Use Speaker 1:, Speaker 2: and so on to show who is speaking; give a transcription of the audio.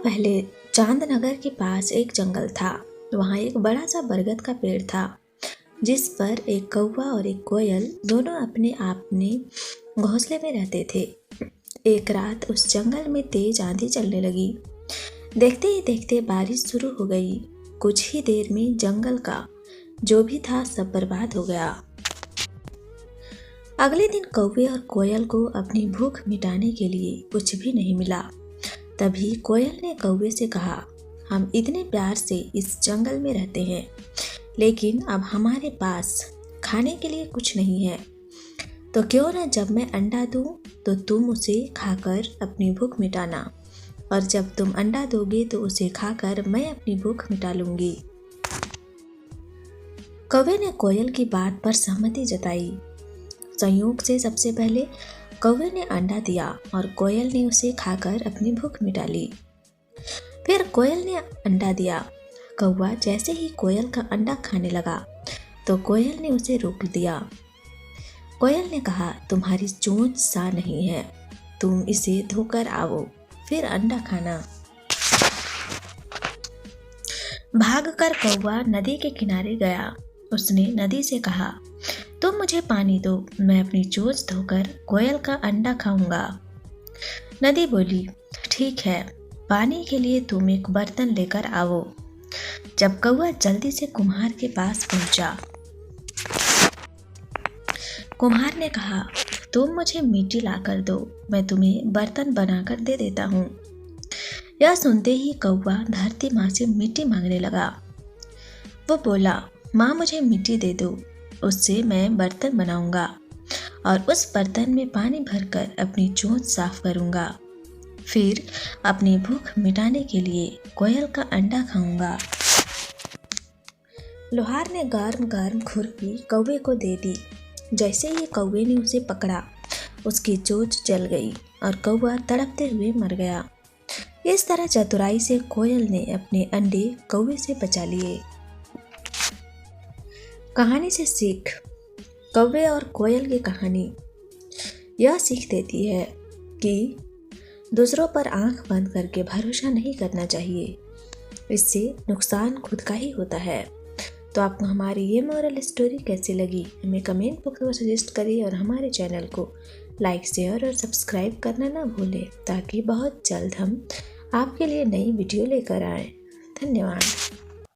Speaker 1: पहले चांदनगर के पास एक जंगल था। वहाँ एक बड़ा सा बरगद का पेड़ था जिस पर एक कौवा और एक कोयल दोनों अपने आपने घोंसले में रहते थे। एक रात उस जंगल में तेज आंधी चलने लगी। देखते ही देखते बारिश शुरू हो गई। कुछ ही देर में जंगल का जो भी था सब बर्बाद हो गया। अगले दिन कौवे और कोयल को अपनी भूख मिटाने के लिए कुछ भी नहीं मिला। तभी कोयल ने कौवे से कहा, हम इतने प्यार से इस जंगल में रहते हैं, लेकिन अब हमारे पास खाने के लिए कुछ नहीं है। तो क्यों ना जब मैं अंडा दूं तो तुम उसे खाकर अपनी भूख मिटाना, और जब तुम अंडा दोगे तो उसे खाकर मैं अपनी भूख मिटा लूंगी। कौवे ने कोयल की बात पर सहमति जताई। संयोग से सबसे पहले कौवे ने अंडा दिया और कोयल ने उसे खाकर अपनी भूख मिटा ली। फिर कोयल ने अंडा दिया। कौवा जैसे ही कोयल का अंडा खाने लगा तो कोयल ने उसे रोक दिया। कोयल ने कहा, तुम्हारी चोंच सा नहीं है, तुम इसे धोकर आओ, फिर अंडा खाना। भागकर कौवा नदी के किनारे गया। उसने नदी से कहा, तुम मुझे पानी दो, मैं अपनी चोंच धोकर कोयल का अंडा खाऊंगा। नदी बोली, ठीक है, पानी के लिए तुम एक बर्तन लेकर आओ। जब कौवा जल्दी से कुम्हार के पास पहुंचा, कुम्हार ने कहा, तुम मुझे मिट्टी लाकर दो, मैं तुम्हें बर्तन बनाकर दे देता हूँ। यह सुनते ही कौवा धरती माँ से मिट्टी मांगने लगा। वो बोला, माँ मुझे मिट्टी दे दो, उससे मैं बर्तन बनाऊंगा और उस बर्तन में पानी भरकर अपनी चोंच साफ करूंगा। फिर अपनी भूख मिटाने के लिए कोयल का अंडा खाऊंगा। लोहार ने गर्म गर्म खुरपी कौवे को दे दी। जैसे ही कौवे ने उसे पकड़ा, उसकी चोंच जल गई और कौवा तड़पते हुए मर गया। इस तरह चतुराई से कोयल ने अपने अंडे कौवे से बचा लिए। कहानी से सीख। कौवे और कोयल की कहानी यह सीख देती है कि दूसरों पर आंख बंद करके भरोसा नहीं करना चाहिए, इससे नुकसान खुद का ही होता है। तो आपको हमारी ये मोरल स्टोरी कैसी लगी हमें कमेंट बॉक्स में सजेस्ट करिए और हमारे चैनल को लाइक, शेयर और सब्सक्राइब करना ना भूलें, ताकि बहुत जल्द हम आपके लिए नई वीडियो लेकर आएँ। धन्यवाद।